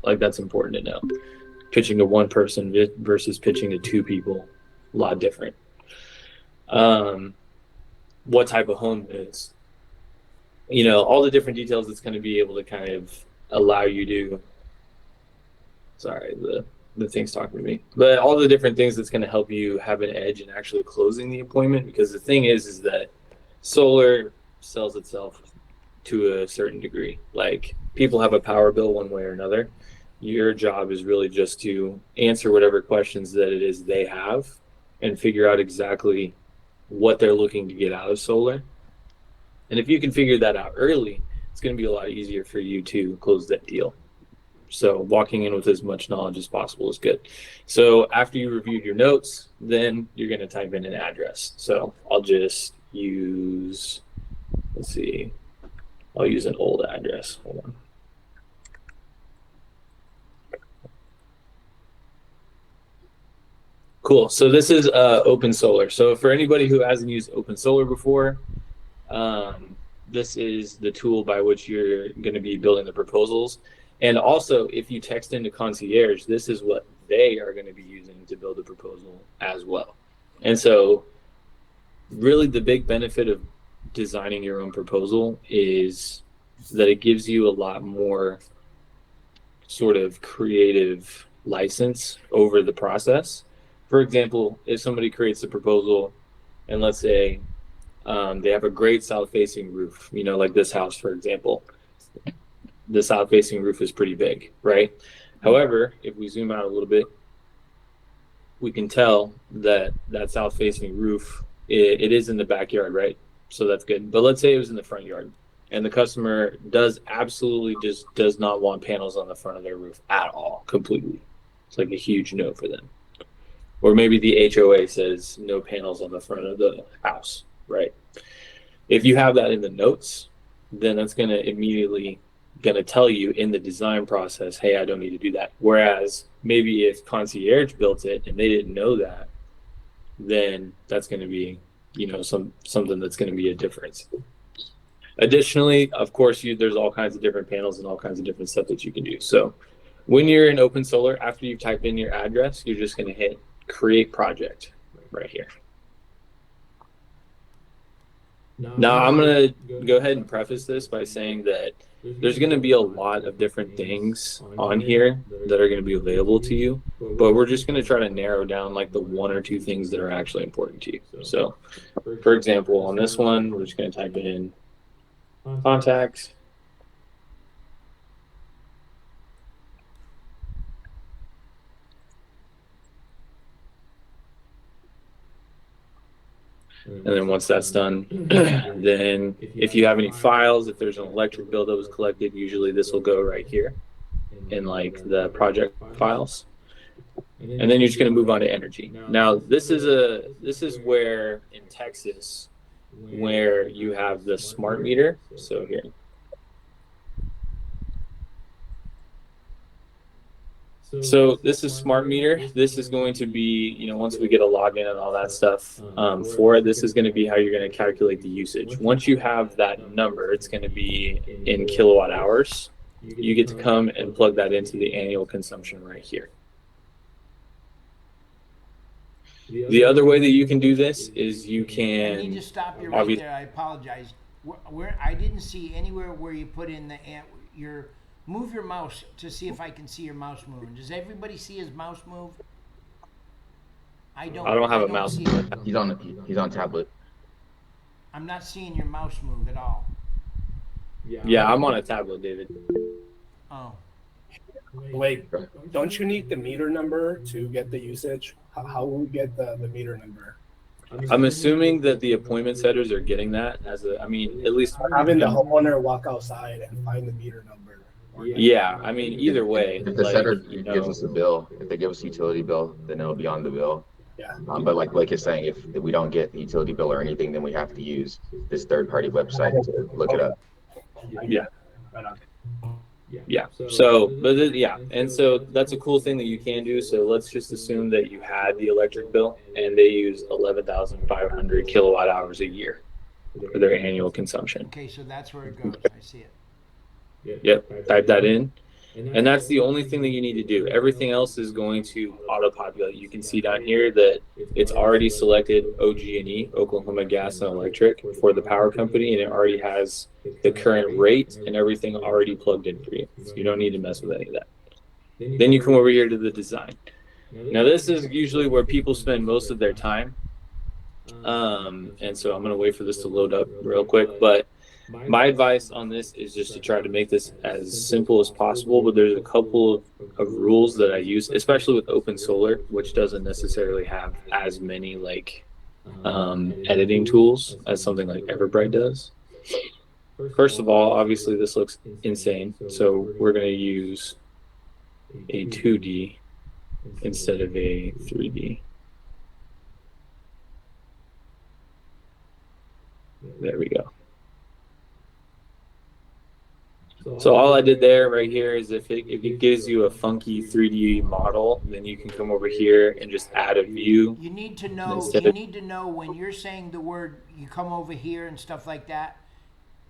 Like, that's important to know. Pitching to one person versus pitching to two people, a lot different. What type of home it is, all the different details that's going to be able to kind of allow you to, sorry, the thing's talking to me, but all the different things that's going to help you have an edge in actually closing the appointment. Because the thing is that solar sells itself to a certain degree. Like, people have a power bill one way or another. Your job is really just to answer whatever questions that it is they have and figure out exactly what they're looking to get out of solar. And if you can figure that out early, it's going to be a lot easier for you to close that deal. So walking in with as much knowledge as possible is good. So after you reviewed your notes, then you're going to type in an address. So I'll just use, let's see, I'll use an old address. Hold on. Cool. So this is Open Solar. So for anybody who hasn't used Open Solar before, this is the tool by which you're going to be building the proposals. And also, if you text into Concierge, this is what they are going to be using to build a proposal as well. And so really the big benefit of designing your own proposal is that it gives you a lot more sort of creative license over the process. For example, if somebody creates a proposal and let's say they have a great south-facing roof, like this house, for example, the south-facing roof is pretty big, right? However, if we zoom out a little bit, we can tell that that south-facing roof, it is in the backyard, right? So that's good. But let's say it was in the front yard, and the customer absolutely just does not want panels on the front of their roof at all, completely. It's like a huge no for them. Or maybe the HOA says no panels on the front of the house, right? If you have that in the notes, then that's going to immediately tell you in the design process, hey, I don't need to do that. Whereas maybe if Concierge built it and they didn't know that, then that's going to be, something that's going to be a difference. Additionally, of course, there's all kinds of different panels and all kinds of different stuff that you can do. So when you're in Open Solar, after you type in your address, you're just going to hit Create Project right here. Now, I'm going to go ahead and preface this by saying that there's going to be a lot of different things on here that are going to be available to you, but we're just going to try to narrow down like the one or two things that are actually important to you. So, for example, on this one, we're just going to type in contacts. And then once that's done, then if you have any files, if there's an electric bill that was collected, usually this will go right here in like the project files. And then you're just going to move on to energy. Now, this is where in Texas, where you have the smart meter. So here. So this is smart meter. This is going to be, once we get a login and all that stuff for it, this is going to be how you're going to calculate the usage. Once you have that number, it's going to be in kilowatt hours. You get to come and plug that into the annual consumption right here. The other way that you can do this is you can. I need to stop you right there. I apologize. I didn't see anywhere where you put in your. Move your mouse to see if I can see your mouse moving. Does everybody see his mouse move? I don't have a mouse. He's on tablet. I'm not seeing your mouse move at all. Yeah, I'm on a tablet, David. Oh. Wait, don't you need the meter number to get the usage? How will we get the meter number? I'm assuming that the appointment setters are getting that at least having the homeowner walk outside and find the meter number. Yeah, either way. If the setter gives us a bill, if they give us a utility bill, then it'll be on the bill. Yeah. But like you're saying, if we don't get the utility bill or anything, then we have to use this third-party website to look it up. Yeah. Right on. Yeah. So, and so that's a cool thing that you can do. So let's just assume that you had the electric bill and they use 11,500 kilowatt hours a year for their annual consumption. Okay, so that's where it goes. I see it. Yep. Type that in. And that's the only thing that you need to do. Everything else is going to auto-populate. You can see down here that it's already selected OG&E, Oklahoma Gas and Electric, for the power company, and it already has the current rate and everything already plugged in for you. So you don't need to mess with any of that. Then you come over here to the design. Now this is usually where people spend most of their time. And so I'm going to wait for this to load up real quick, but my advice on this is just to try to make this as simple as possible, but there's a couple of rules that I use, especially with Open Solar, which doesn't necessarily have as many like editing tools as something like Everbright does. First of all, obviously this looks insane, so we're going to use a 2D instead of a 3D. There we go. So all I did there right here is if it gives you a funky 3D model, then you can come over here and just add a view. You need to know when you're saying the word, you come over here and stuff like that.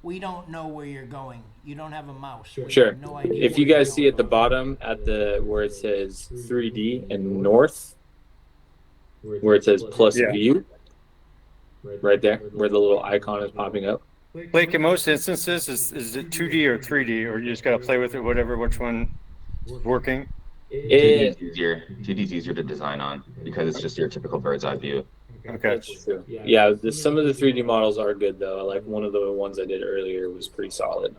We don't know where you're going. You don't have a mouse. Sure. No idea. If you guys see at the bottom at the where it says 3D and north, where it says plus view, right there, where the little icon is popping up. Like in most instances, is it 2D or 3D, or you just got to play with it, whatever, which one is working? 2D is easier to design on because it's just your typical bird's eye view. Okay. That's true. Yeah, some of the 3D models are good though. Like one of the ones I did earlier was pretty solid.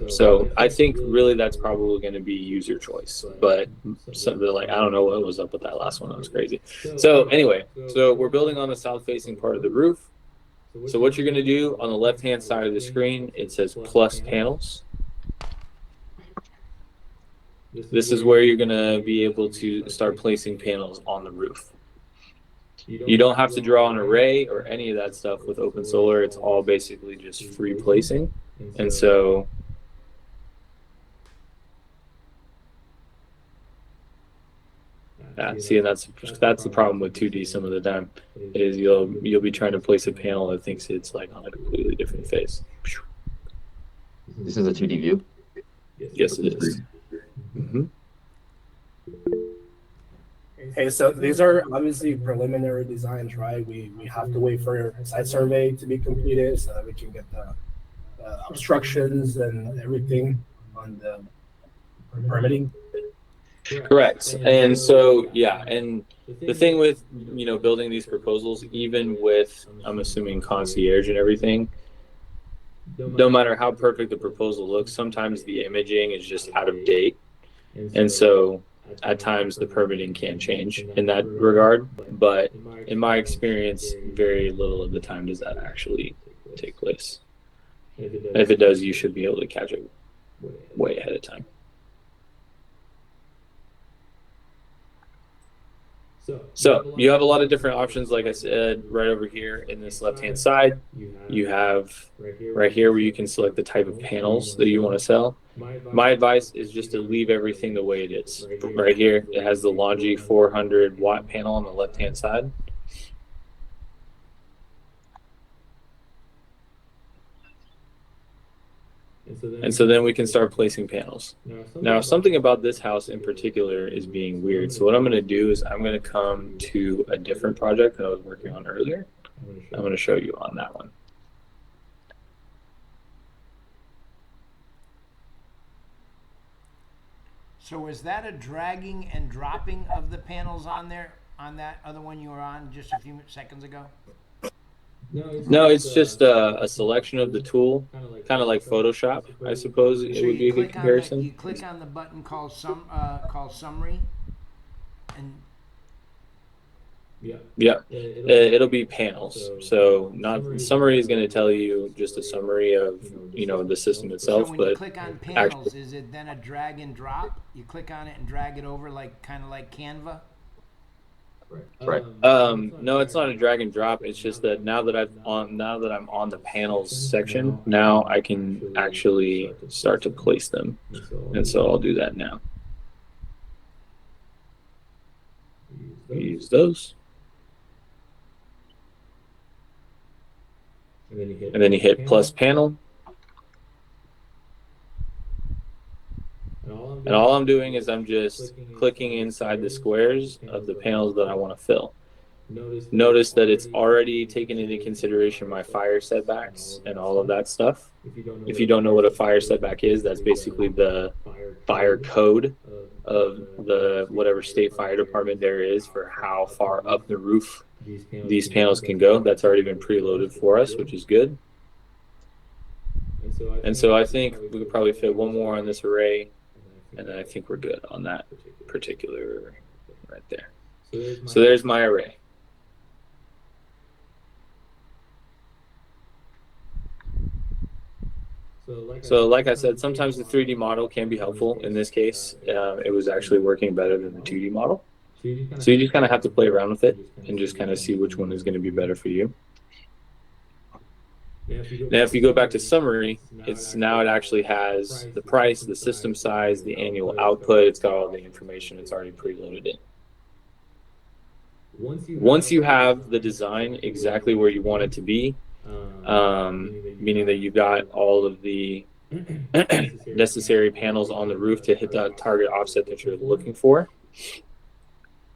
So I think really that's probably going to be user choice. But something like I don't know what was up with that last one. That was crazy. So anyway, so we're building on the south-facing part of the roof. So what you're going to do on the left-hand side of the screen, it says plus panels. This is where you're going to be able to start placing panels on the roof. You don't have to draw an array or any of that stuff with Open Solar. It's all basically just free placing. And so see, and that's the problem with 2D some of the time is you'll be trying to place a panel that thinks it's like on a completely different face. This is a 2D view? Yes, it is. Mm-hmm. Okay, so these are obviously preliminary designs, right? We have to wait for a site survey to be completed so that we can get the obstructions and everything on the permitting. Correct. And so, yeah, and the thing with, building these proposals, even with, I'm assuming concierge and everything, no matter how perfect the proposal looks, sometimes the imaging is just out of date. And so at times the permitting can change in that regard. But in my experience, very little of the time does that actually take place. If it does, you should be able to catch it way ahead of time. So you have a lot of different options, like I said, right over here in this left-hand side. You have right here where you can select the type of panels that you want to sell. My advice is just to leave everything the way it is. Right here, it has the Longi 400 watt panel on the left-hand side. And so then we can start placing panels. Now, something about this house in particular is being weird. So what I'm going to do is I'm going to come to a different project that I was working on earlier. I'm going to show you on that one. So is that a dragging and dropping of the panels on there, on that other one you were on just a few seconds ago? No, it's just a selection of the tool, kind of like Photoshop, I suppose it would be a good comparison. You click on the button called summary, and yeah, it'll be panels. So not summary is going to tell you just a summary of the system itself. So when but you click on panels, is it then a drag and drop? You click on it and drag it over kind of like Canva. Right. No, it's not a drag and drop. It's just that now that I'm on the panels section, now I can actually start to place them. And so I'll do that now. Use those. And then you hit plus panel. And all I'm doing is I'm just clicking inside the squares of the panels that I want to fill. Notice that it's already taken into consideration my fire setbacks and all of that stuff. If you don't know what a fire setback is, that's basically the fire code of the whatever state fire department there is for how far up the roof these panels can go. That's already been preloaded for us, which is good. And so I think we could probably fit one more on this array, and then I think we're good on that particular right there. So there's my array. So like I said, sometimes the 3D model can be helpful. In this case, it was actually working better than the 2D model. So you just kind of have to play around with it and just kind of see which one is going to be better for you. Now, if you go back to summary, it actually has the price, the system size, the annual output. It's got all the information. It's already preloaded in. Once you have the design exactly where you want it to be, meaning that you've got all of the necessary panels on the roof to hit that target offset that you're looking for,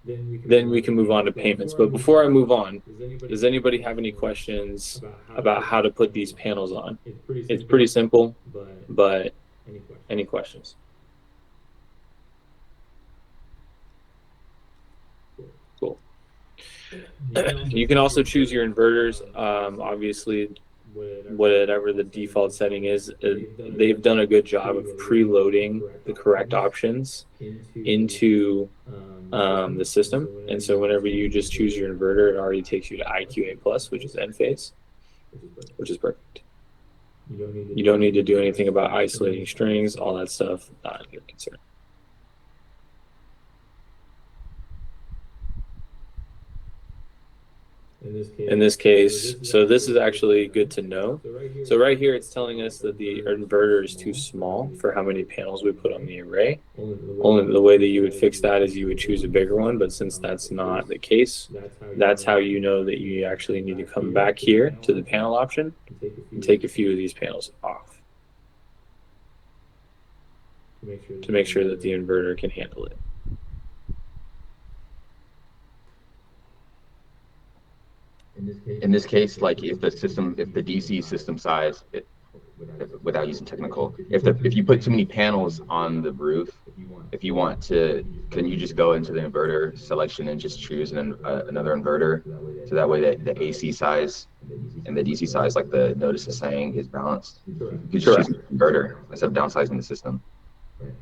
then we can move on to payments. But before I move on, does anybody have any questions about how to put these panels on? It's pretty simple, but any questions? Cool. You can also choose your inverters. Obviously, whatever the default setting is, they've done a good job of preloading the correct options into the system. And so whenever you just choose your inverter, it already takes you to IQA plus, which is end phase, which is perfect. You don't need to do anything about isolating strings, all that stuff, not your concern. In this case, so this is actually good to know. So right here, it's telling us that the inverter is too small for how many panels we put on the array. Only the way that you would fix that is you would choose a bigger one, but since that's not the case, that's how you know that you actually need to come back here to the panel option and take a few of these panels off to make sure that the inverter can handle it. In this case, like if the DC system size, without using technical, if you put too many panels on the roof, if you want to, can you just go into the inverter selection and just choose another inverter, so that way that the AC size and the DC size, like the notice is saying, is balanced? You could just choose an inverter instead of downsizing the system.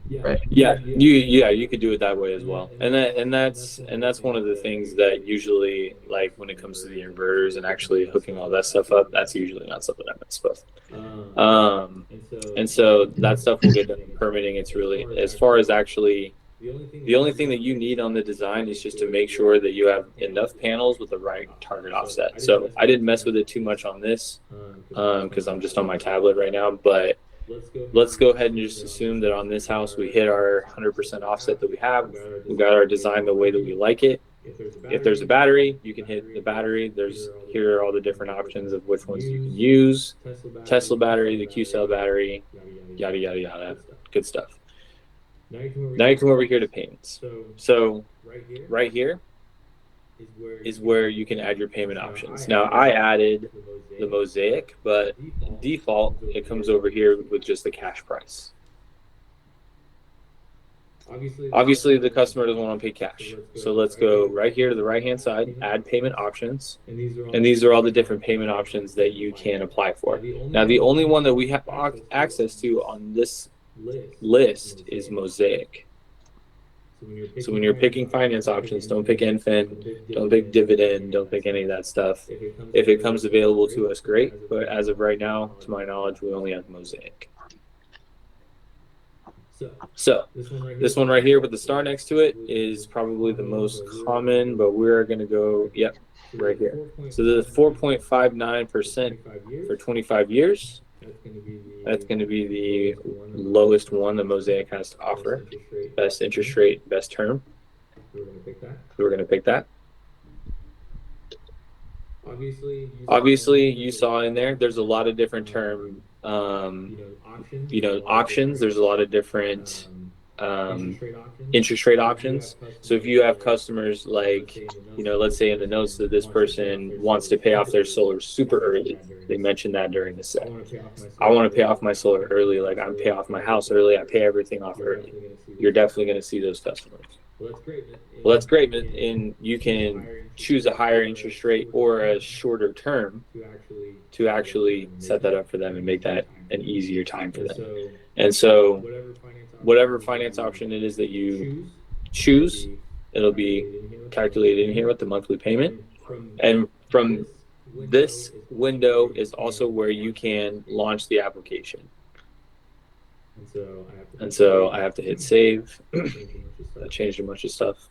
Right. Yeah, you could do it that way as well, and that's one of the things that usually, like when it comes to the inverters and actually hooking all that stuff up, that's usually not something I mess with. And so that stuff will get done in permitting. It's really, as far as actually, the only thing that you need on the design is just to make sure that you have enough panels with the right target offset. So I didn't mess with it too much on this because I'm just on my tablet right now, but let's go ahead and just assume that on this house we hit our 100% offset that we have. We've got our design the way that we like it. If there's a battery, you can hit the battery. Here are all the different options of which ones you can use. Tesla battery, the Q-cell battery, yada, yada, yada. Good stuff. Now you come over here to payments. So right here is where you can add your payment options. Now I added the Mosaic, but default it comes over here with just the cash price. Obviously the customer doesn't want to pay cash, so let's go right here to the right hand side, add payment options, and these are all the different payment options that you can apply for. Now the only one that we have access to on this list is Mosaic. So when you're picking finance options, don't pick NFIN, don't pick dividend, don't pick any of that stuff. If it comes available to us, great. But as of right now, to my knowledge, we only have Mosaic. So this one right here with the star next to it is probably the most common, but we're going to go, yep, right here. So the 4.59% for 25 years. That's going to be the lowest one that Mosaic has to offer. Best interest rate, best term. We're going to pick that. Obviously, you saw in there's a lot of different term, options. There's a lot of different interest rate options. So if you have customers like, let's say in the notes that this person wants to pay off their solar super early. They mentioned that during the set. I want to pay off my solar early, like I pay off my house early, I pay everything off early. You're definitely going to see those customers. Well, that's great, and you can choose a higher interest rate or a shorter term to actually set that up for them and make that an easier time for them. And so whatever finance option it is that you choose, it'll be calculated in here with the monthly payment. And from this window is also where you can launch the application. And so I have to hit save. That changed a bunch of stuff.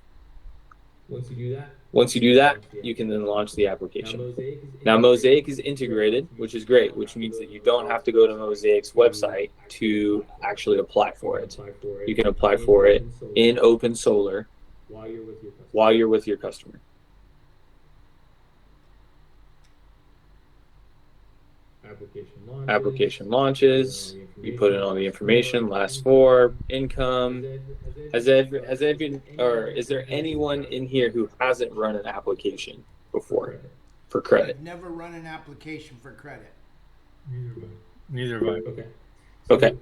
Once you do that, you can then launch the application. Now, Mosaic is integrated, which is great, which means that you don't have to go to Mosaic's website to actually apply for it. You can apply for it in Open Solar while you're with your customer. Application launches. You put in all the information, last four, income. Is there anyone in here who hasn't run an application before for credit? I've never run an application for credit. Neither have I. Okay.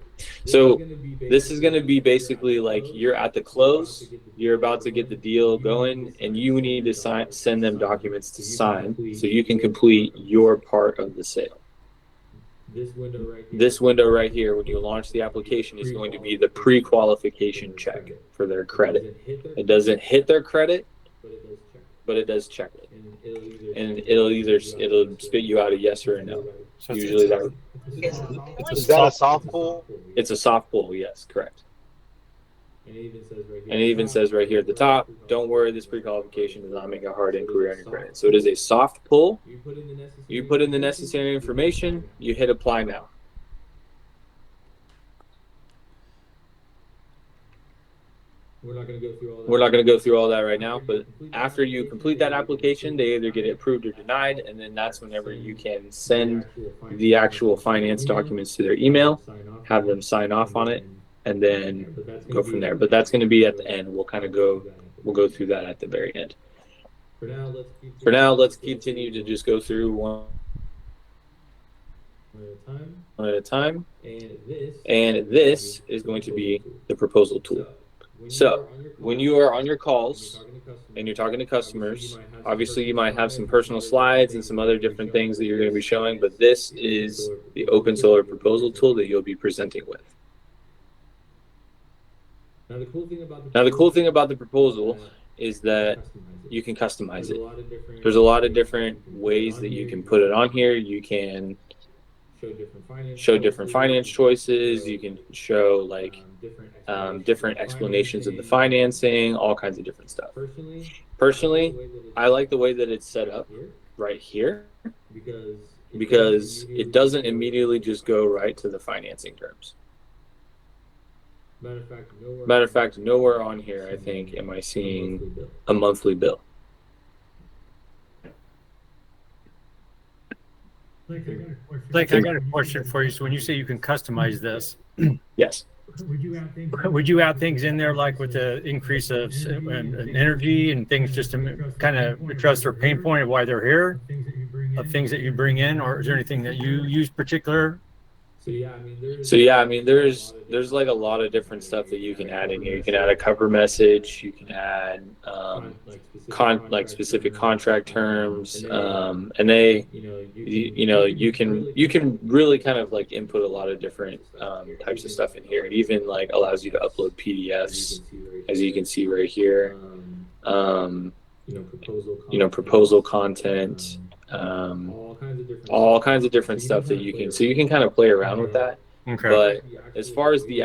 So this is going to be basically like you're at the close, you're about to get the deal going, and you need to send them documents to sign so you can complete your part of the sale. This window right here, when you launch the application, is going to be the pre-qualification check for their credit. It doesn't hit their credit, but it does check it. And it'll spit you out a yes or a no. So Usually Is that a soft pull? it's a soft pull, yes, correct. And it even says right here at the top, don't worry, this pre-qualification does not make a hard inquiry on your credit. So it is a soft pull. You put in the necessary information, you hit apply now. We're not going to go through all that right now, but after you complete that application, they either get it approved or denied, and then that's whenever you can send the actual finance documents to their email, have them sign off on it, and then go from there. But that's going to be at the end. We'll go through that at the very end. For now, let's continue to just go through one at a time. And this is going to be the proposal tool. So when you are on your calls and you're talking to customers, obviously you might have some personal slides and some other different things that you're going to be showing, but this is the Open Solar proposal tool that you'll be presenting with. Now, the cool thing about the proposal is that you can customize it. There's a lot of different ways that you can put it on here. You can show different finance choices. You can show like different explanations of the financing, all kinds of different stuff. Personally, I like the way that it's set up right here because it doesn't immediately just go right to the financing terms. Matter of fact, nowhere on here, I think, am I seeing a monthly bill. Like, I got a question for you. So when you say you can customize this, Yes. would you add things in there like with the increase of energy and things just to kind of address their pain point of why they're here, of things that you bring in, or is there anything that you use particular? So yeah, I mean, there's like a lot of different stuff that you can add in here. You can add a cover message. You can add like specific contract terms, and they, you can really kind of like input a lot of different types of stuff in here. It even like allows you to upload PDFs, as you can see right here. Proposal content. All kinds of different stuff that you can kind of play around with that. Okay. But as far as the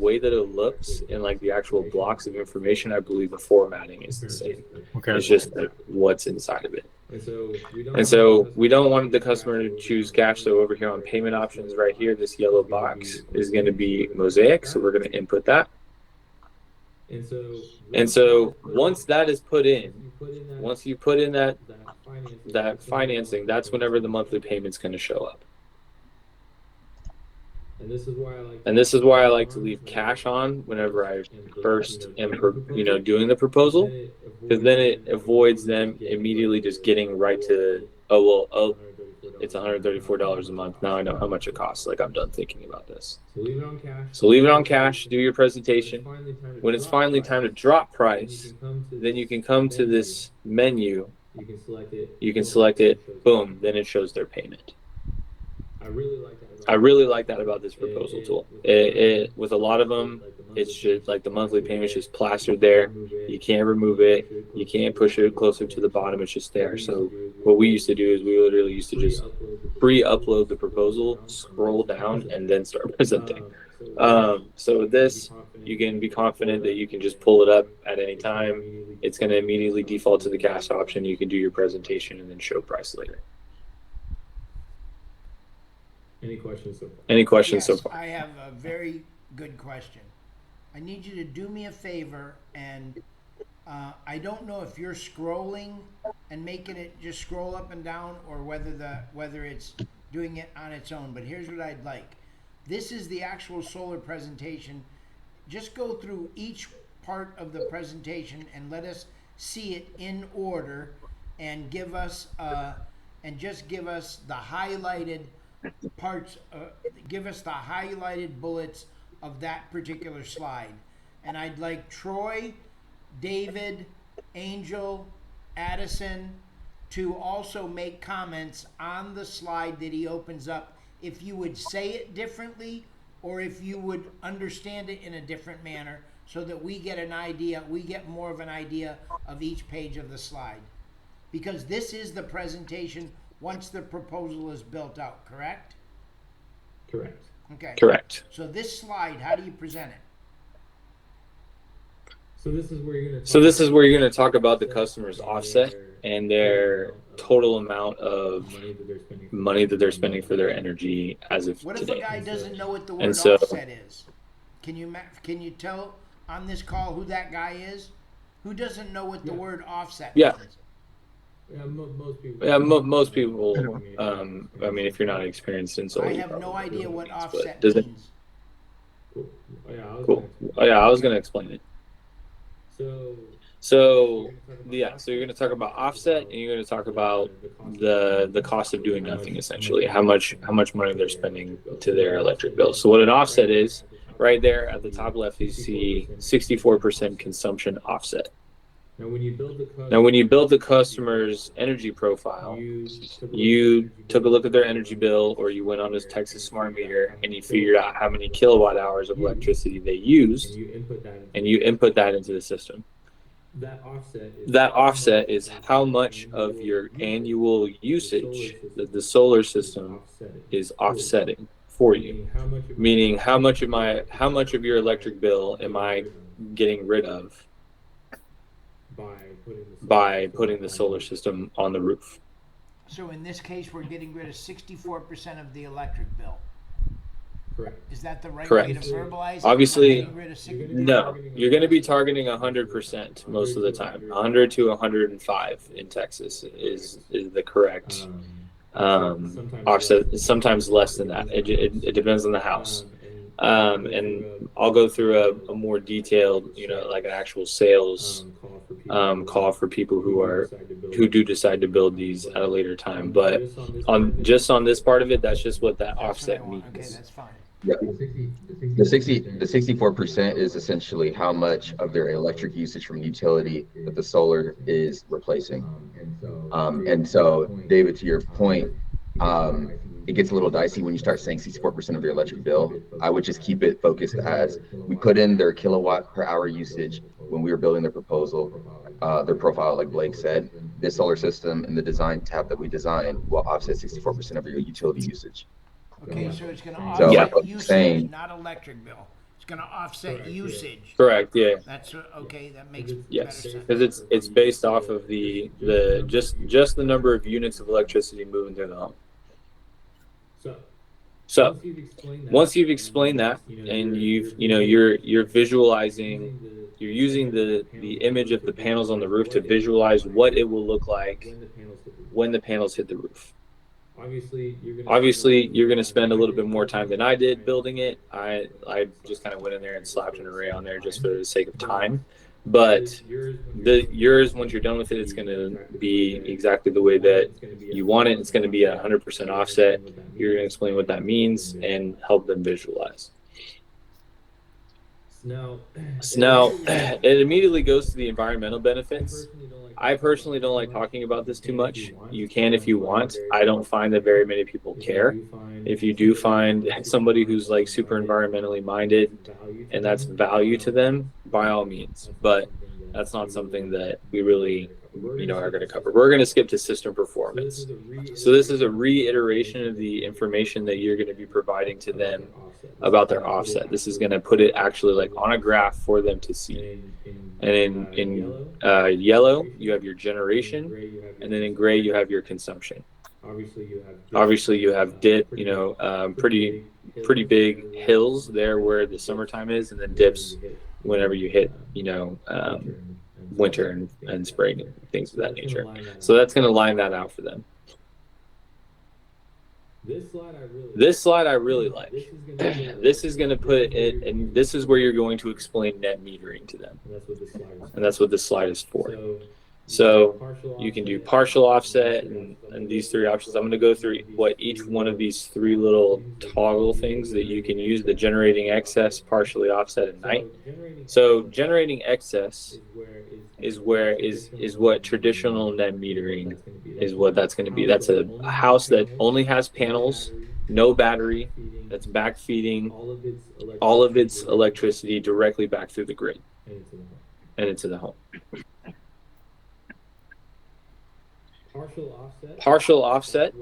way that it looks and like the actual blocks of information, I believe the formatting is the same. Okay. It's just like what's inside of it. And so we don't want the customer to choose cash. So over here on payment options right here, this yellow box is going to be Mosaic. So we're going to input that. And so once that is put in, once you put in that financing, that's whenever the monthly payment's going to show up. And this is why I like to leave cash on whenever I first am, doing the proposal, because then it avoids them immediately just getting right to, it's $134 a month. Now I know how much it costs. Like, I'm done thinking about this. So leave it on cash, do your presentation. When it's finally time to drop price, then you can come to this menu. You can select it, boom, then it shows their payment. I really like that about this proposal tool. With a lot of them, it's just like the monthly payment's just plastered there. You can't remove it. You can't push it closer to the bottom. It's just there. So what we used to do is we literally used to just pre-upload the proposal, scroll down, and then start presenting. So this, you can be confident that you can just pull it up at any time. It's going to immediately default to the cash option. You can do your presentation and then show price later. Any questions so far? I have a very good question. I need you to do me a favor, and I don't know if you're scrolling and making it just scroll up and down, or whether it's doing it on its own. But here's what I'd like. This is the actual solar presentation. Just go through each part of the presentation and let us see it in order, and give us the highlighted parts, give us the highlighted bullets of that particular slide. And I'd like Troy, David, Angel, Addison to also make comments on the slide that he opens up, if you would say it differently or if you would understand it in a different manner, so that we get more of an idea of each page of the slide. Because this is the presentation once the proposal is built out, correct? Correct. Okay. Correct. So this slide, how do you present it? So this is where you're going to talk about the customer's offset and their total amount of money that they're spending for their energy as of What today. if a guy doesn't know what the word And so- offset is? Can you tell on this call who that guy is? Who doesn't know what the word offset Yeah. means? Yeah, most people. I mean, if you're not experienced in solar, I you have no probably idea know what it means, but offset does it? means. Cool. Oh, yeah, I was going to explain it. So you're going to talk about offset, and you're going to talk about the cost of doing nothing, essentially, how much money they're spending to their electric bill. So what an offset is, right there at the top left, you see 64% consumption offset. Now, when you build the customer's energy profile, you took a look at their energy bill, or you went on this Texas Smart Meter and you figured out how many kilowatt hours of electricity they used, and you input that into the system. That offset is how much of your annual usage that the solar system is offsetting for you. Meaning, how much of your electric bill am I getting rid of by putting the solar system on the roof? So in this case, we're getting rid of 64% of the electric bill. Correct. Is that the right Correct. way to verbalize it? Obviously, Getting rid of 60? No, you're going to be targeting 100% most of the time. 100 to 105 in Texas is the correct offset. Sometimes less than that. It depends on the house. And I'll go through a more detailed, like an actual sales call for people who do decide to build these at a later time. But on this part of it, that's just what that That's what I offset want. means. Okay, that's fine. Yeah. The 64% is essentially how much of their electric usage from utility that the solar is replacing. And so, David, to your point, it gets a little dicey when you start saying 64% of their electric bill. I would just keep it focused as we put in their kilowatt per hour usage when we were building their proposal, their profile, like Blake said. This solar system in the design tab that we designed will offset 64% of your utility usage. Okay, so it's going to So, offset like usage, saying- not electric bill. It's going to offset usage. Correct. Yeah. That's okay. That makes Yes, better sense. because it's based off of the just the number of units of electricity moving through the home. So once you've explained that, and you're visualizing, you're using the image of the panels on the roof to visualize what it will look like when the panels hit the roof. Obviously, you're going to spend a little bit more time than I did building it. I just kind of went in there and slapped an array on there just for the sake of time. But yours, once you're done with it, it's going to be exactly the way that you want it. It's going to be 100% offset. You're going to explain what that means and help them visualize. So now it immediately goes to the environmental benefits. I personally don't like talking about this too much. You can if you want. I don't find that very many people care. If you do find somebody who's like super environmentally minded and that's value to them, by all means. But that's not something that we really, are going to cover. We're going to skip to system performance. So this is a reiteration of the information that you're going to be providing to them about their offset. This is going to put it actually like on a graph for them to see. And in yellow, you have your generation, and then in gray, you have your consumption. Obviously, you have dip, pretty big hills there where the summertime is, and then dips whenever you hit, winter and spring and things of that nature. So that's going to line that out for them. This slide I really like. This is going to put it, and this is where you're going to explain net metering to them. And that's what this slide is for. So you can do partial offset and these three options. I'm going to go through what each one of these three little toggle things that you can use: the generating excess, partially offset, and night. So generating excess is what traditional net metering is, what that's going to be. That's a house that only has panels, no battery, that's back feeding all of its electricity directly back through the grid and into the home. Partial offset,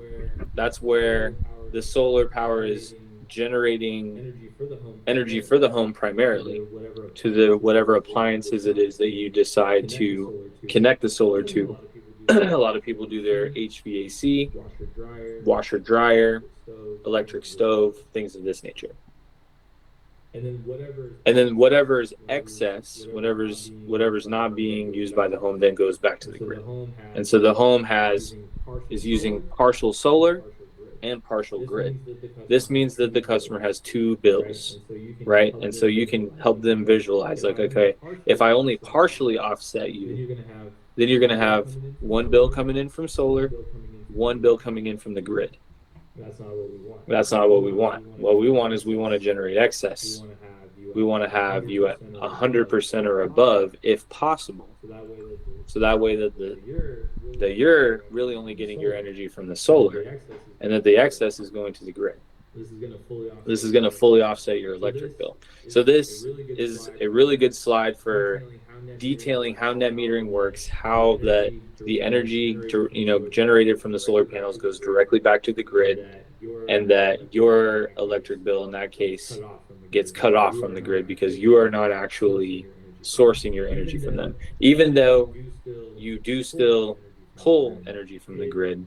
that's where the solar power is generating energy for the home primarily to the whatever appliances it is that you decide to connect the solar to. A lot of people do their HVAC, washer dryer, electric stove, things of this nature. And then whatever is excess, whatever's not being used by the home, then goes back to the grid. And so the home is using partial solar and partial grid. This means that the customer has two bills, right? And so you can help them visualize, like, okay, if I only partially offset you, then you're going to have one bill coming in from solar, one bill coming in from the grid. That's not what we want. What we want is we want to generate excess. We want to have you at 100% or above if possible. So that way that you're really only getting your energy from the solar, and that the excess is going to the grid. This is going to fully offset your electric bill. So this is a really good slide for detailing how net metering works, how the energy generated from the solar panels goes directly back to the grid, and that your electric bill in that case gets cut off from the grid because you are not actually sourcing your energy from them. Even though you do still pull energy from the grid,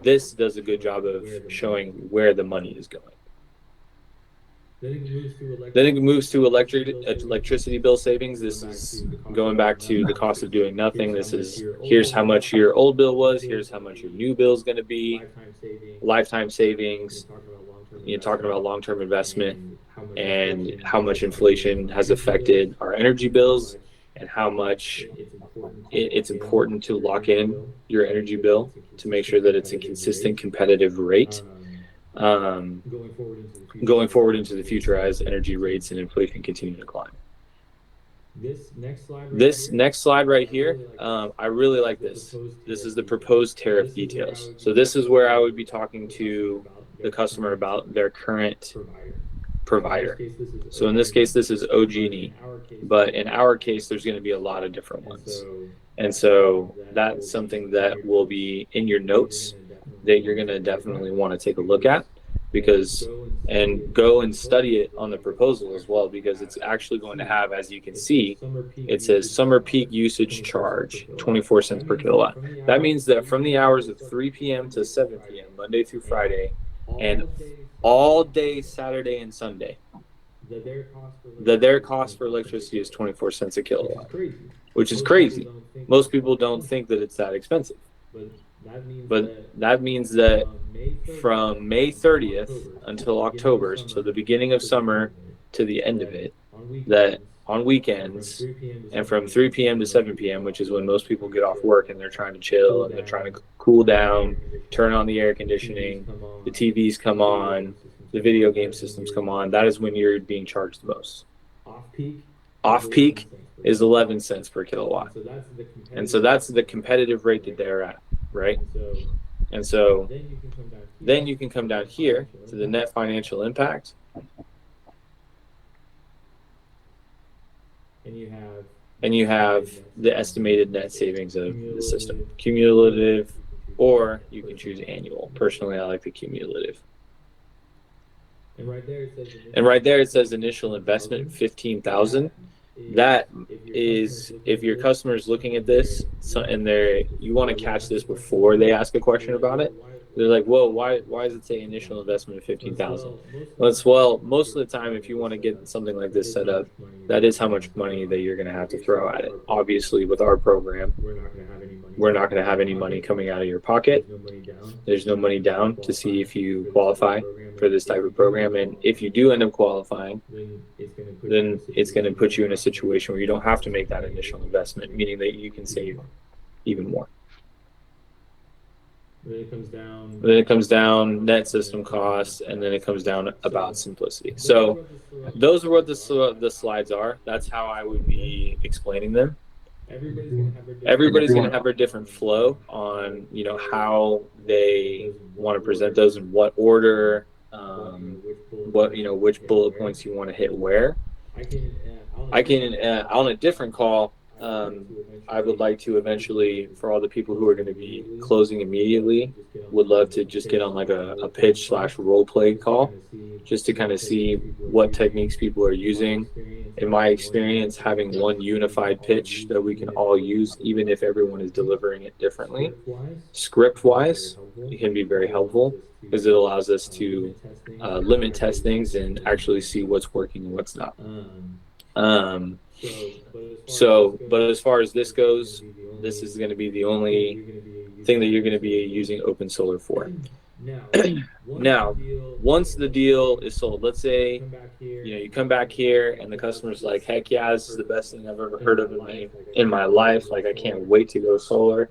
this does a good job of showing where the money is going. Then it moves to electricity bill savings. This is going back to the cost of doing nothing. This is, here's how much your old bill was, here's how much your new bill is going to be, lifetime savings. You're talking about long-term investment and how much inflation has affected our energy bills, and how much it's important to lock in your energy bill to make sure that it's a consistent competitive rate. Going forward into the future as energy rates and inflation continue to climb. This next slide right here, I really like this. This is the proposed tariff details. So this is where I would be talking to the customer about their current provider. So in this case, this is OG&E, but in our case, there's going to be a lot of different ones. And so that's something that will be in your notes that you're going to definitely want to take a look at, and go and study it on the proposal as well, because it's actually going to have, as you can see, it says summer peak usage charge, 24 cents per kilowatt. That means that from the hours of 3 p.m. to 7 p.m., Monday through Friday, and all day Saturday and Sunday, their cost for electricity is 24 cents a kilowatt, which is crazy. Most people don't think that it's that expensive, But that means that from May 30th until October, so the beginning of summer to the end of it, that on weekends and from 3 p.m. to 7 p.m., which is when most people get off work and they're trying to chill and they're trying to cool down, turn on the air conditioning, the TVs come on, the video game systems come on, that is when you're being charged the most. Off peak is 11 cents per kilowatt. And so that's the competitive rate that they're at, right? And so then you can come down here to the net financial impact. And you have the estimated net savings of the system, cumulative, or you can choose annual. Personally, I like the cumulative. And right there it says initial investment 15,000. That is, if your customer is looking at this and you want to catch this before they ask a question about it, they're like, whoa, why does it say initial investment of 15,000? Well, most of the time, if you want to get something like this set up, that is how much money that you're going to have to throw at it. Obviously, with our program, we're not going to have any money coming out of your pocket. There's no money down to see if you qualify for this type of program. And if you do end up qualifying, then it's going to put you in a situation where you don't have to make that initial investment, meaning that you can save even more. Then it comes down net system costs, and then it comes down about simplicity. So those are what the slides are. That's how I would be explaining them. Everybody's going to have a different flow on, how they want to present those in what order, which bullet points you want to hit where. I can on a different call, I would like to eventually, for all the people who are going to be closing immediately, would love to just get on like a pitch / role play call, just to kind of see what techniques people are using. In my experience, having one unified pitch that we can all use, even if everyone is delivering it differently, script wise, it can be very helpful because it allows us to limit test things and actually see what's working and what's not. But as far as this goes, this is going to be the only thing that you're going to be using Open Solar for. Now, once the deal is sold, let's say, you come back here and the customer's like, heck yeah, this is the best thing I've ever heard of in my life. Like, I can't wait to go solar.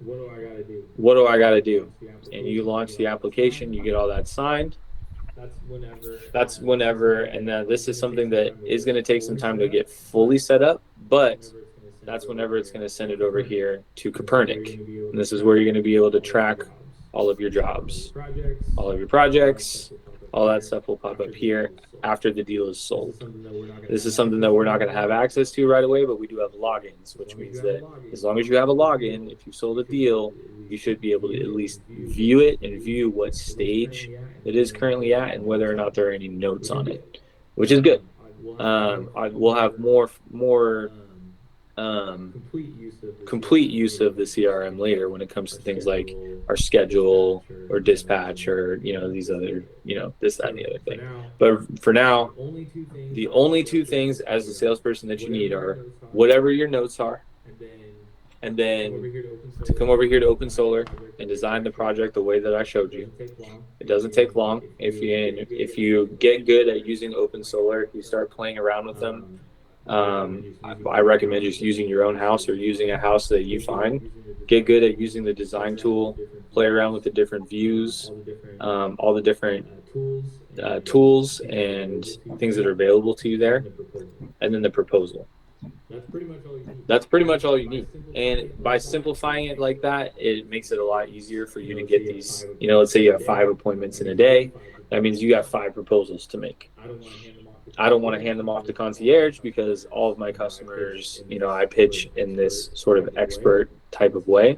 What do I got to do? And you launch the application, you get all that signed. That's whenever, and then this is something that is going to take some time to get fully set up, but that's whenever it's going to send it over here to Copernic. And this is where you're going to be able to track all of your jobs, all of your projects, all that stuff will pop up here after the deal is sold. This is something that we're not going to have access to right away, but we do have logins, which means that as long as you have a login, if you sold a deal, you should be able to at least view it and view what stage it is currently at and whether or not there are any notes on it, which is good. We'll have more complete use of the CRM later when it comes to things like our schedule or dispatch or these other this, that, and the other thing. But for now, the only two things as a salesperson that you need are whatever your notes are, and then to come over here to Open Solar and design the project the way that I showed you. It doesn't take long. If you get good at using Open Solar, if you start playing around with them, I recommend just using your own house or using a house that you find. Get good at using the design tool, play around with the different views, all the different tools and things that are available to you there, and then the proposal. That's pretty much all you need. And by simplifying it like that, it makes it a lot easier for you to get these, let's say you have 5 appointments in a day. That means you got 5 proposals to make. I don't want to hand them off to concierge because all of my customers, I pitch in this sort of expert type of way.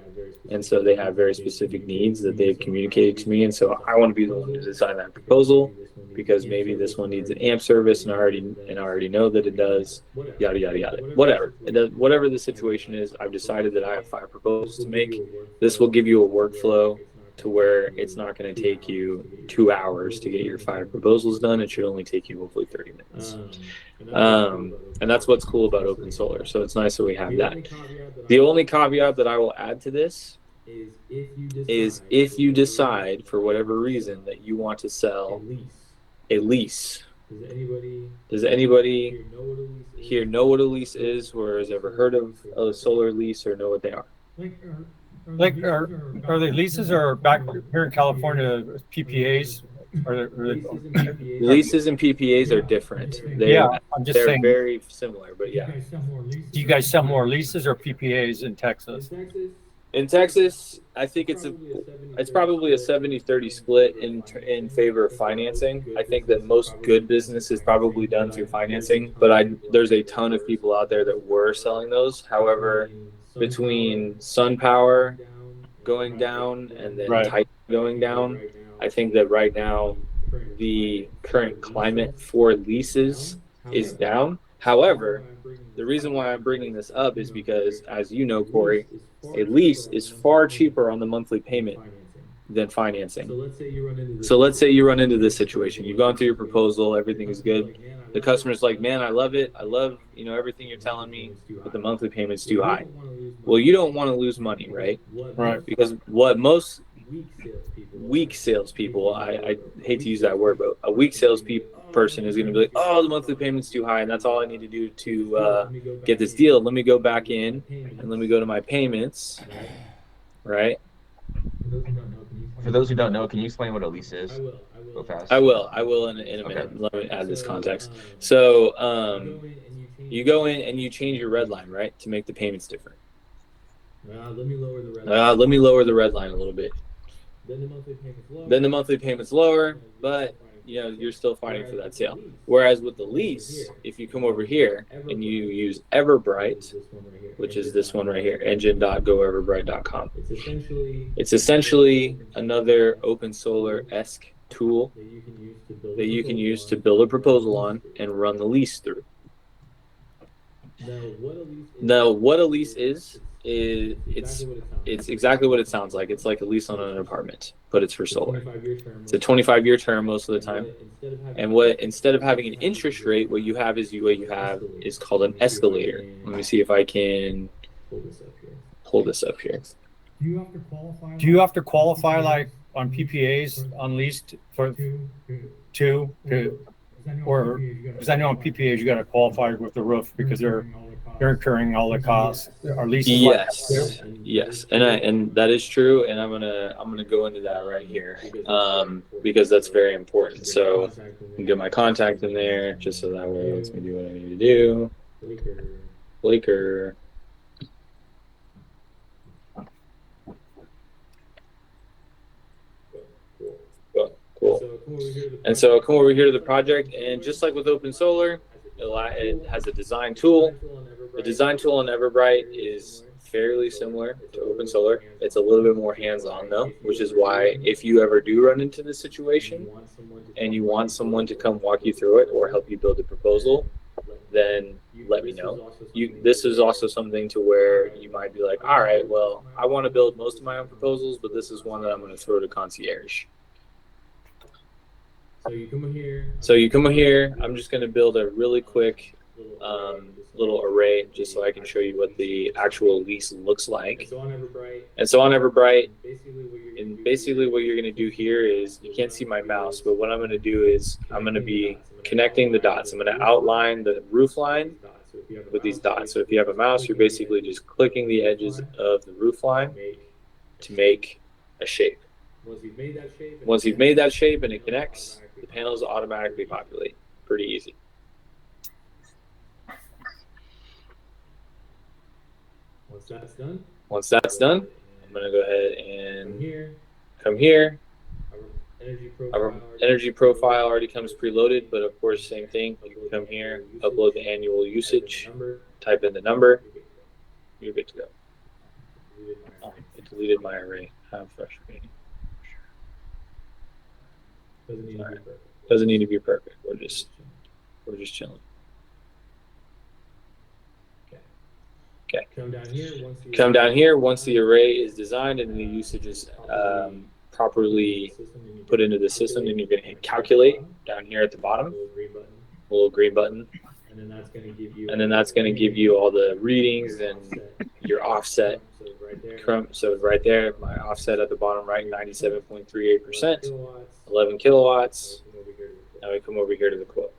And so they have very specific needs that they've communicated to me. And so I want to be the one to design that proposal because maybe this one needs an amp service and I already know that it does, yada, yada, yada. Whatever. It does, whatever the situation is, I've decided that I have 5 proposals to make. This will give you a workflow to where it's not going to take you 2 hours to get your 5 proposals done. It should only take you hopefully 30 minutes. And that's what's cool about Open Solar. So it's nice that we have that. The only caveat that I will add to this is if you decide for whatever reason that you want to sell a lease. Does anybody here know what a lease is, or has ever heard of a solar lease, or know what they are? Like, are they leases, or back here in California, PPAs? Leases and PPAs are different. Yeah, I'm just They're saying. very similar, but yeah. Do you guys sell more leases or PPAs in Texas? In Texas, I think it's probably a 70-30 split in favor of financing. I think that most good business is probably done through financing, but there's a ton of people out there that were selling those. However, between SunPower going down and then Right. Titan going down, I think that right now the current climate for leases is down. However, the reason why I'm bringing this up is because, as you know, Corey, a lease is far cheaper on the monthly payment than financing. So let's say you run into this situation. You've gone through your proposal, everything is good. The customer's like, man, I love it. I love, everything you're telling me, but the monthly payment's too high. Well, you don't want to lose money, right? Right. Because what most weak salespeople, I hate to use that word, but a weak person is going to be like, oh, the monthly payment's too high, and that's all I need to do to get this deal. Let me go back in and let me go to my payments, right? For those who don't know, can you explain what a lease is? Real fast. I will in a minute. Okay. Let me add this context. So you go in and you change your red line, right, to make the payments different. Let me lower the red line a little bit. Then the monthly payment's lower, but you're still fighting for that sale. Whereas with the lease, if you come over here and you use Everbright, which is this one right here, engine.goeverbright.com, it's essentially another open solar-esque tool that you can use to build a proposal on and run the lease through. Now, what a lease is it's exactly what it sounds like. It's like a lease on an apartment, but it's for solar. It's a 25-year term most of the time. And instead of having an interest rate, what you have is called an escalator. Let me see if I can pull this up here. Do you have to qualify like on PPAs on leased for two? Or because I know on PPAs you got to qualify with the roof because they're incurring all the costs. Are leases yes, and that is true, and I'm gonna go into that right here, because that's very important. So I get my contact in there just so that way it lets me do what I need to do. Blaker. Cool. And so come over here to the project, and just like with Open Solar, it has a design tool. The design tool on Everbright is fairly similar to Open Solar. It's a little bit more hands-on though, which is why if you ever do run into this situation and you want someone to come walk you through it or help you build a proposal, then let me know. This is also something to where you might be like, all right, well, I want to build most of my own proposals, but this is one that I'm going to throw to concierge. So you come here. I'm just going to build a really quick little array just so I can show you what the actual lease looks like. And so on Everbright, basically what you're going to do here is, you can't see my mouse, but what I'm going to do is I'm going to be connecting the dots. I'm going to outline the roof line with these dots. So if you have a mouse, you're basically just clicking the edges of the roof line to make a shape. Once you've made that shape and it connects, the panels automatically populate. Pretty easy. Once that's done, I'm going to go ahead and come here. Our energy profile already comes preloaded, but of course, same thing. You can come here, upload the annual usage, type in the number. You're good to go. Oh, it deleted my array. How frustrating. Doesn't need to be perfect. We're just chilling. Okay. Come down here once the array is designed and the usage is properly put into the system, and you're going to hit calculate down here at the bottom, a little green button, and then that's going to give you all the readings and your offset So right there, my offset at the bottom right, 97.38%, 11 kilowatts. Now we come over here to the quote.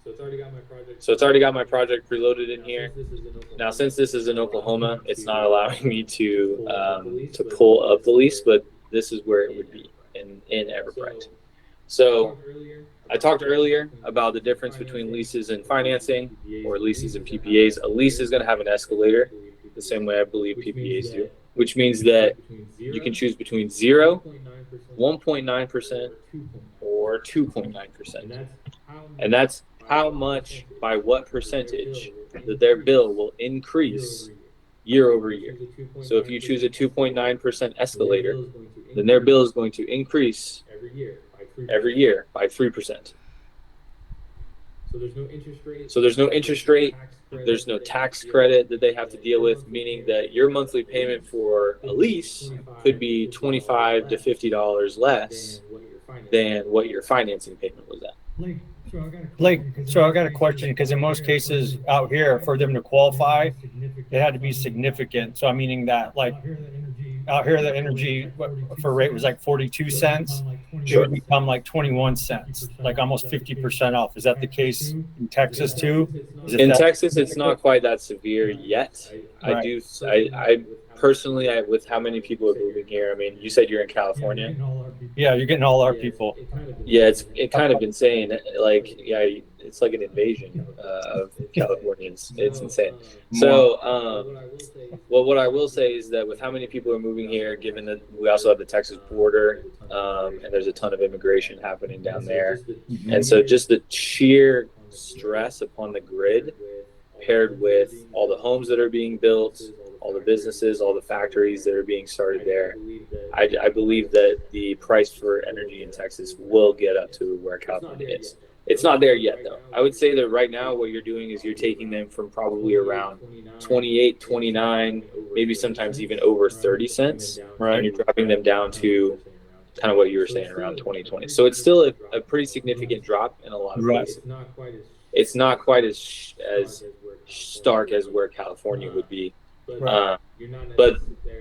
So it's already got my project. So it's already got my project preloaded in here. Now, since this is in Oklahoma, it's not allowing me to pull up the lease, but this is where it would be in Everbright. So I talked earlier about the difference between leases and financing, or leases and PPAs. A lease is going to have an escalator, the same way I believe PPAs do, which means that you can choose between 0, 1.9%, or 2.9%. And that's how much, by what percentage, that their bill will increase year over year. So if you choose a 2.9% escalator, then their bill is going to increase every year by 3%. So there's no interest rate. So there's no interest rate. There's no tax credit that they have to deal with, meaning that your monthly payment for a lease could be $25 to $50 less than what your financing payment was at. Blake, so I got a question, because in most cases out here, for them to qualify, it had to be significant. So I'm meaning that, like, out here, the energy for rate was like 42 cents. It would become like 21 cents, like almost 50% off. Is that the case in Texas too? In Texas, it's not quite that severe yet. Right. I personally, with how many people are moving here, I mean, you said you're in California. Yeah, you're getting all our people. Yeah, it's kind of insane. Like, yeah, it's like an invasion of Californians. It's insane. So, well, what I will say is that with how many people are moving here, given that we also have the Texas border, and there's a ton of immigration happening down there, and so just the sheer stress upon the grid, paired with all the homes that are being built, all the businesses, all the factories that are being started there, I believe that the price for energy in Texas will get up to where California is. It's not there yet, though. I would say that right now what you're doing is you're taking them from probably around 28, 29, maybe sometimes even over 30 cents, Right. and you're dropping them down to kind of what you were saying, around 2020. So it's still a pretty significant drop in a lot of places. It's not quite as stark as where California would be. Right. But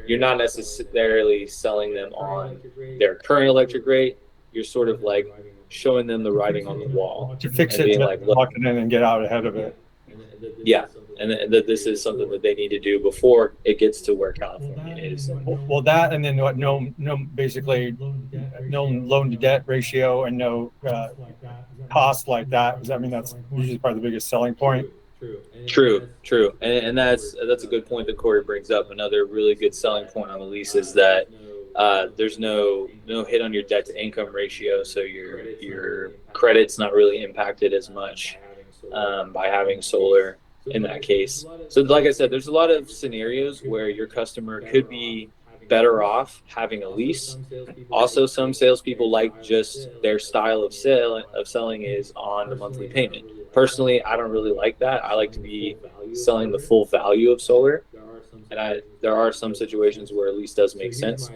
you're not necessarily selling them on their current electric rate. You're sort of like showing them the writing on the wall To fix and it, being to like, look, lock it in and get out ahead of it. yeah, and that this is something that they need to do before it gets to where California is. Well, that, and then what? No, basically, no loan to debt ratio and no cost like that. Because I mean, that's usually probably the biggest selling point. True, and that's a good point that Corey brings up. Another really good selling point on the lease is that there's no hit on your debt to income ratio, so your credit's not really impacted as much by having solar in that case. So like I said, there's a lot of scenarios where your customer could be better off having a lease. Also, some salespeople like just their style of selling is on the monthly payment. Personally, I don't really like that. I like to be selling the full value of solar, and there are some situations where a lease does make sense.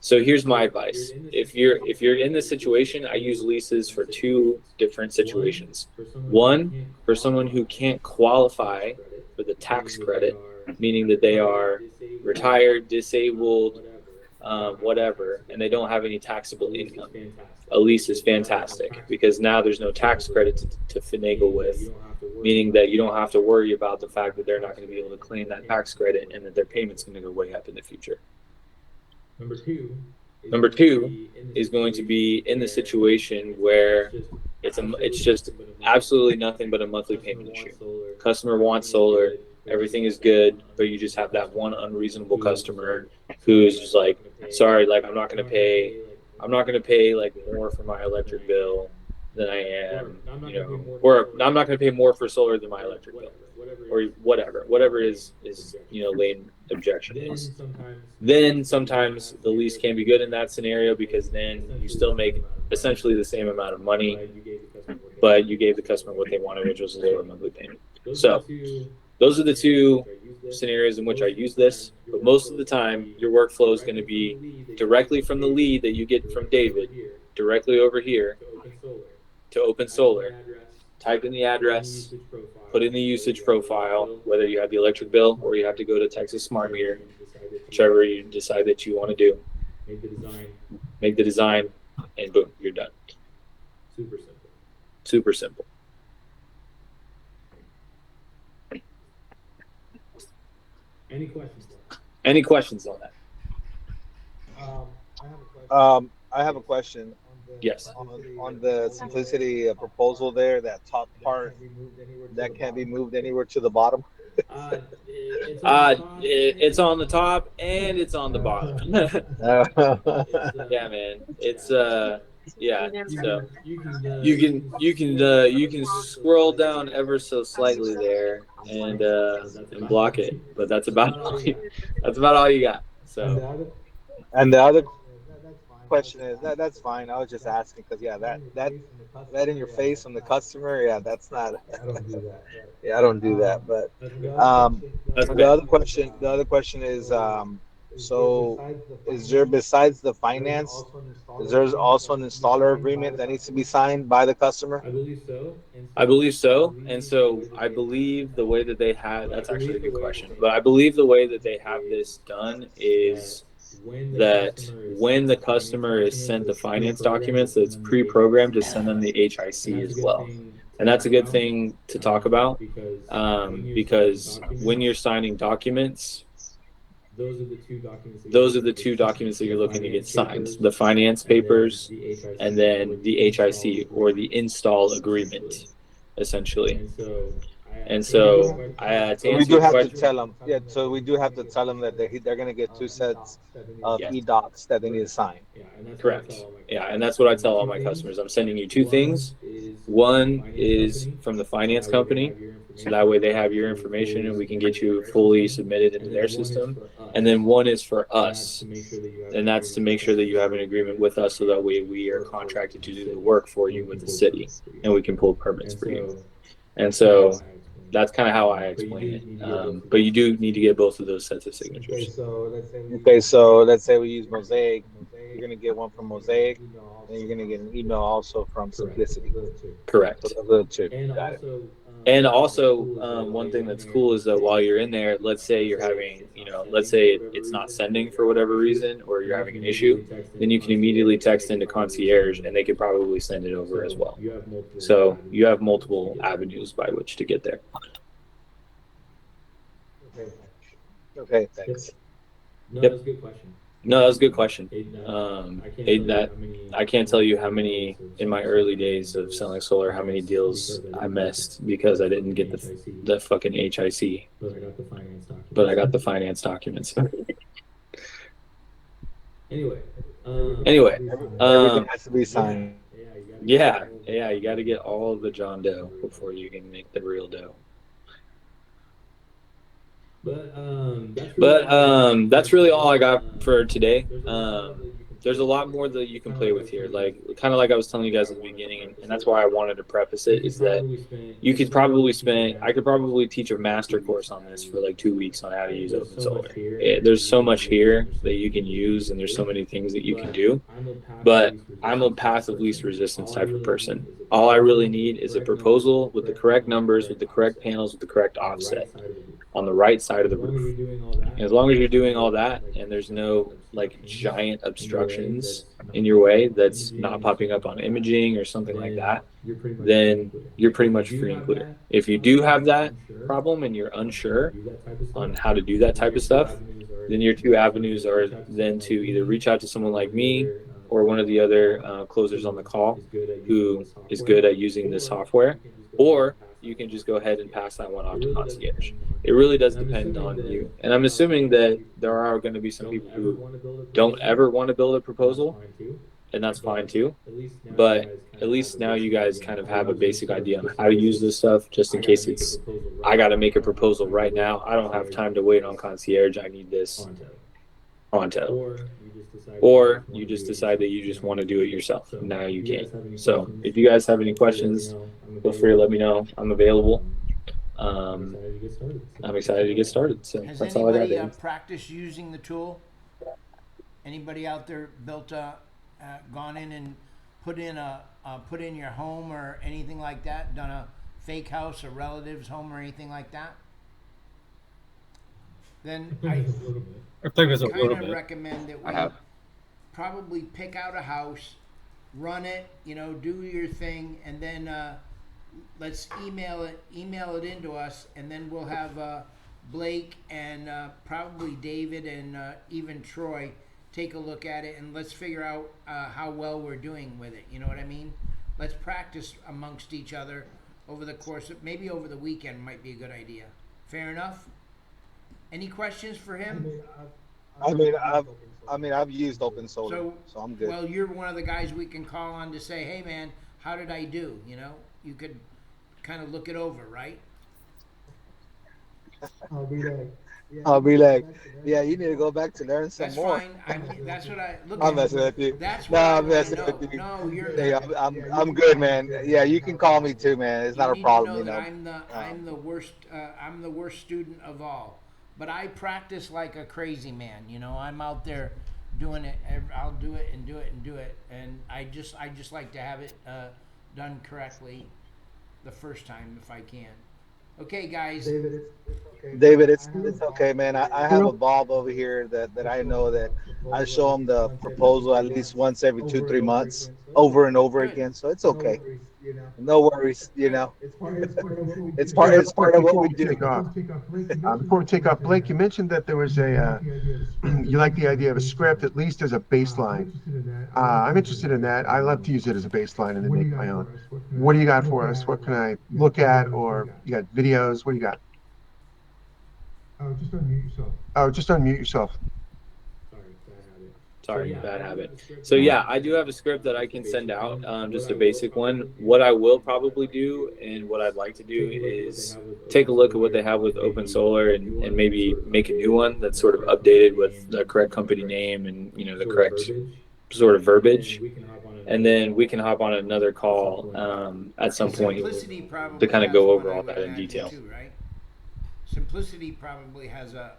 So here's my advice: if you're in this situation, I use leases for two different situations. One, for someone who can't qualify for the tax credit, meaning that they are retired, disabled, whatever, and they don't have any taxable income. A lease is fantastic because now there's no tax credit to finagle with, meaning that you don't have to worry about the fact that they're not going to be able to claim that tax credit and that their payment's going to go way up in the future. Number two is going to be in the situation where it's just absolutely nothing but a monthly payment issue. Customer wants solar, everything is good, but you just have that one unreasonable customer who's just like, sorry, like I'm not going to pay like more for my electric bill than I am, or I'm not going to pay more for solar than my electric bill, or whatever is lane objection is. Then sometimes the lease can be good in that scenario because then you still make essentially the same amount of money, but you gave the customer what they wanted, which was a lower monthly payment. So those are the two scenarios in which I use this, but most of the time your workflow is going to be directly from the lead that you get from David, directly over here to Open Solar, type in the address, put in the usage profile, whether you have the electric bill or you have to go to Texas Smart Meter, whichever you decide that you want to do. Make the design, and boom, you're done. Super simple. Super simple. Any questions? Any questions on that? I have a question Yes. on the simplicity proposal there. That top part that can't be moved anywhere to the bottom. It's on the top and it's on the bottom. Yeah, man. It's yeah. So you can scroll down ever so slightly there and block it, but that's about all you got. So And the other question is that's fine. I was just asking because yeah, that in your face from the customer, yeah, that's not. Yeah, I don't do that. But that's the okay. other question is so is there besides the finance, is there also an installer agreement that needs to be signed by the customer? I believe so. I believe so. And so I believe the way that they have that's actually a good question. But I believe the way that they have this done is that when the customer is sent the finance documents, it's pre-programmed to send them the HIC as well. And that's a good thing to talk about because when you're signing documents, those are the two documents that you're looking to get signed: the finance papers and then the HIC or the install agreement, essentially. And so, to So we answer do your have to question, tell them, yeah. So we do have to tell them that they're going to get two sets of yes, e-docs that they need to sign. correct. Yeah, and that's what I tell all my customers. I'm sending you two things. One is from the finance company, so that way they have your information and we can get you fully submitted into their system. And then one is for us, and that's to make sure that you have an agreement with us, so that way we are contracted to do the work for you with the city, and we can pull permits for you. And so that's kind of how I explain it. But you do need to get both of those sets of signatures. Okay, so let's say we use Mosaic. You're going to get one from Mosaic, and you're going to get an email also from Simplicity. So Correct. those are the two. Got it. And also, one thing that's cool is that while you're in there, let's say you're having, let's say it's not sending for whatever reason, or you're having an issue, then you can immediately text into concierge and they could probably send it over as well. So you have multiple avenues by which to get there. Okay, thanks. No, that's a good question. No, that was a good question. That I can't tell you how many in my early days of selling solar, how many deals I missed because I didn't get the fucking HIC, but I got the finance documents. Anyway, Everything has to be signed. yeah, you got to get all of the John Doe before you can make the real dough. But that's really all I got for today. There's a lot more that you can play with here, like kind of like I was telling you guys at the beginning, and that's why I wanted to preface it, is that you could probably spend I could probably teach a master course on this for like 2 weeks on how to use open solar. There's so much here that you can use, and there's so many things that you can do. But I'm a path of least resistance type of person. All I really need is a proposal with the correct numbers, with the correct panels, with the correct offset on the right side of the roof. And as long as you're doing all that and there's no like giant obstructions in your way that's not popping up on imaging or something like that, then you're pretty much free and clear. If you do have that problem and you're unsure on how to do that type of stuff, then your two avenues are then to either reach out to someone like me or one of the other closers on the call who is good at using this software, or you can just go ahead and pass that one off to concierge. It really does depend on you. And I'm assuming that there are going to be some people who don't ever want to build a proposal, and that's fine too. But at least now you guys kind of have a basic idea on how to use this stuff, just in case I got to make a proposal right now. I don't have time to wait on concierge. I need this pronto. Or you just decide that you just want to do it yourself. Now you can. So if you guys have any questions, feel free to let me know. I'm available. I'm excited to get started. So Has that's all I got, anybody David. practiced using the tool? Anybody out there gone in and put in your home or anything like that? Done a fake house, a relative's home, or anything like that, then A I little bit. I think it's a kind little of bit. recommend that I we have. probably pick out a house, run it, do your thing, and then let's email it into us, and then we'll have Blake and probably David and even Troy take a look at it, and let's figure out how well we're doing with it. You know what I mean? Let's practice amongst each other over the course of maybe over the weekend might be a good idea. Fair enough? Any questions for him? I've used Open Solar, so I'm good. Well, you're one of the guys we can call on to say, hey man, how did I do? You could kind of look it over, right? I'll be like, yeah, you need to go back to learn some That's more. fine. That's what I look I'm at. messing with you. That's No, what I I'm want to messing know. with you. No, you're Hey, not. I'm good, man. Yeah, you can call me too, man. It's You not a need problem, to know you that know. I'm the worst. I'm the worst student of all. But I practice like a crazy man. I'm out there doing it. I'll do it and do it and do it. And I just like to have it done correctly the first time if I can. Okay, guys. David, it's okay, man. I have a Bob over here that I know that I show him the proposal at least once every 2-3 months, over and over Good. again. So it's okay. No worries, you Good. know. It's Hey, real part quick of what before we we do. take off, Blake, you mentioned that there was you like the idea of a script, at least as a baseline. I'm interested in that. I love to use it as a baseline and then make my own. What do you got for us? What can I look at? Or you got videos? What do you got? Oh, just unmute yourself. Sorry, bad habit. So yeah, I do have a script that I can send out, just a basic one. What I will probably do and what I'd like to do is take a look at what they have with Open Solar and maybe make a new one that's sort of updated with the correct company name and the correct sort of verbiage. And then we can hop on another call at some point Simplicity to probably kind of has go one, over I all would that in imagine, detail. too, right? Simplicity probably has a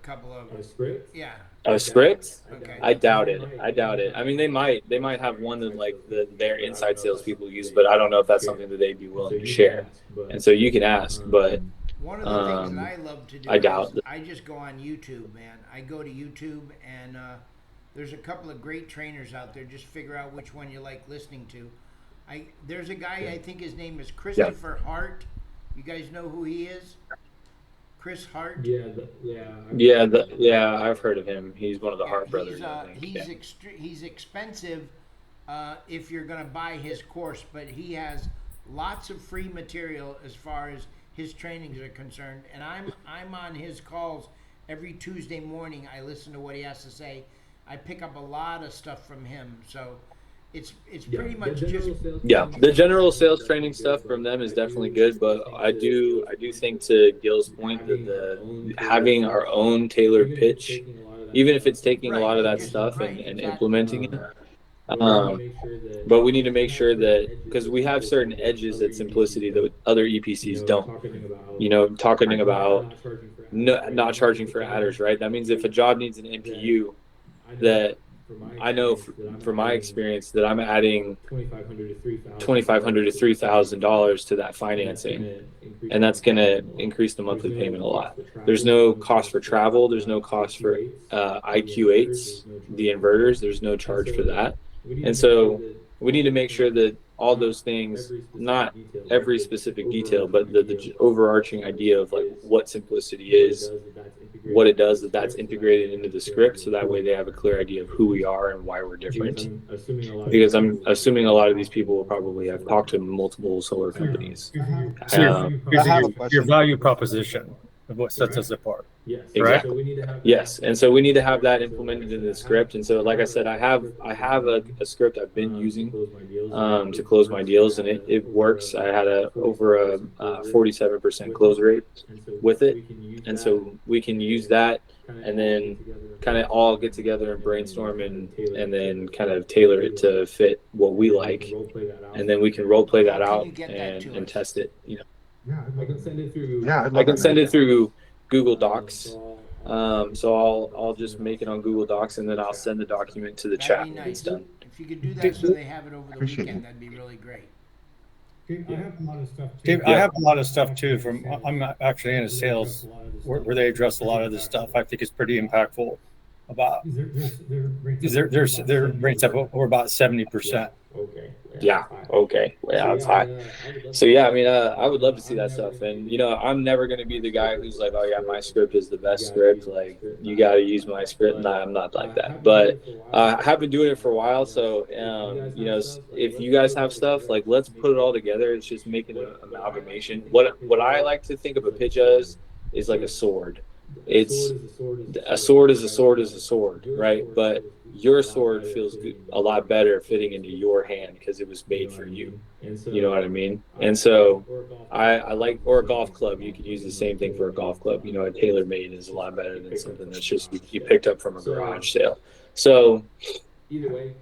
couple of script? yeah. A script? Okay. I doubt it. I doubt it. I mean, they might have one that like their inside salespeople use, but I don't know if that's something that they'd be willing to share. And so you can ask, but One of the things that I love to do I doubt is that. I just go on YouTube, man. I go to YouTube and there's a couple of great trainers out there. Just figure out which one you like listening to. There's a guy, I think his name is Christopher Hart. You guys know who he is? Chris Hart. Yeah, I've heard of him. He's one of the Hart brothers, I think. He's expensive if you're going to buy his course, but he has lots of free material as far as his trainings are concerned. And I'm on his calls every Tuesday morning. I listen to what he has to say. I pick up a lot of stuff from him. So it's pretty much just the general sales training stuff from them is definitely good, but I do think, to Gil's point, that the having our own tailored pitch, even if it's taking a lot of that stuff and implementing it, but we need to make sure that, because we have certain edges at Simplicity that other EPCs don't. Talking about not charging for adders, right? That means if a job needs an NPU, that I know from my experience that I'm adding $2,500 to $3,000 to that financing, and that's going to increase the monthly payment a lot. There's no cost for travel. There's no cost for IQ8s, the inverters. There's no charge for that, and so we need to make sure that all those things, not every specific detail, but the overarching idea of like what Simplicity is, what it does, that's integrated into the script, so that way they have a clear idea of who we are and why we're different. Because I'm assuming a lot of these people will probably have talked to multiple solar companies. So your question. value proposition of what sets us apart. Exactly. Yes, and so we need to have that implemented in the script. And so, like I said, I have a script I've been using to close my deals, and it works. I had over a 47% close rate with it, and so we can use that, and then kind of all get together and brainstorm and then kind of tailor it to fit what we like, and then we can role play that out and test it. I can send it through. Yeah, I can send it through Google Docs. So I'll just make it on Google Docs, and then I'll send the document to the chat that'd be when it's nice. done. If you could do that so they have it over the Appreciate weekend, it. that'd be really great. I have a lot of stuff too. Dave, I have a lot of stuff too from, I'm actually in a sales where they address a lot of this stuff. I think it's pretty impactful about, their rates up over about 70%. Okay. Yeah. Okay. Yeah, it's high. So yeah, I mean, I would love to see that stuff. And you know, I'm never going to be the guy who's like, oh yeah, my script is the best script. Like, you got to use my script. Nah, I'm not like that. But I have been doing it for a while. So you know, if you guys have stuff, like, let's put it all together. It's just making an amalgamation. What I like to think of a pitch as is like a sword. It's a sword is a sword is a sword, right? But your sword feels good, a lot better fitting into your hand because it was made for you. You know what I mean? And so I like, or a golf club. You could use the same thing for a golf club. You know, a tailor made is a lot better than something that's just you picked up from a garage sale. So either way,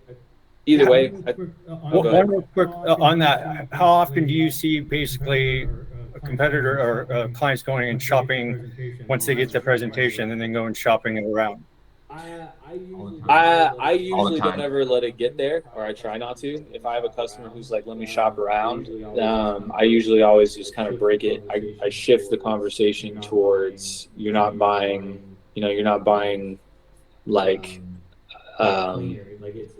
One real quick on that. How often do you see basically a competitor or clients going and shopping once they get the presentation and then going shopping it around? I usually don't ever let it get there, or I try not to. If I have a customer who's like, let me shop around, I usually always just kind of break it. I shift the conversation towards, you're not buying, you know, you're not buying like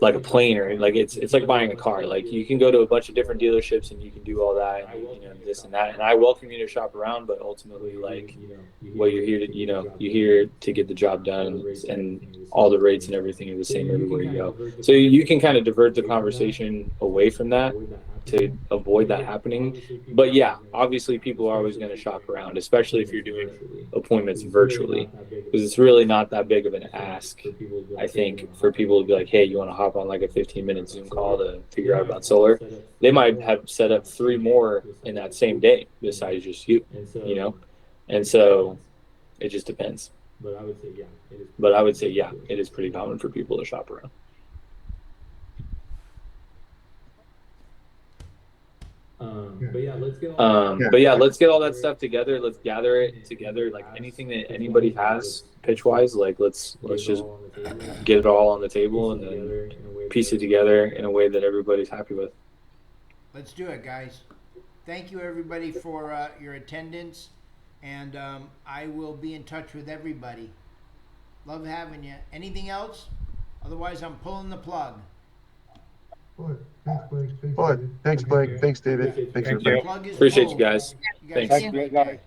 like a plane, or like it's like buying a car. Like, you can go to a bunch of different dealerships and you can do all that, and, you know, this and that. And I welcome you to shop around, but ultimately, like, what you're here to, you know, you're here to get the job done, and all the rates and everything are the same everywhere you go. So you can kind of divert the conversation away from that to avoid that happening. But yeah, obviously people are always going to shop around, especially if you're doing appointments virtually, because it's really not that big of an ask, I think, for people to be like, hey, you want to hop on like a 15-minute Zoom call to figure out about solar? They might have set up 3 more in that same day besides just you know? And so it just depends. But I would say, yeah, it is pretty common for people to shop around. But yeah, let's get all that stuff together. Let's gather it together. Like, anything that anybody has pitch wise, like, let's just get it all on the table and then piece it together in a way that everybody's happy with. Let's do it, guys. Thank you, everybody, for your attendance, and I will be in touch with everybody. Love having you. Anything else? Otherwise, I'm pulling the plug. Thanks, Blake. Thanks, David. Thanks, everybody. Plug is Appreciate pulled. you guys. You guys Thanks. have a great day.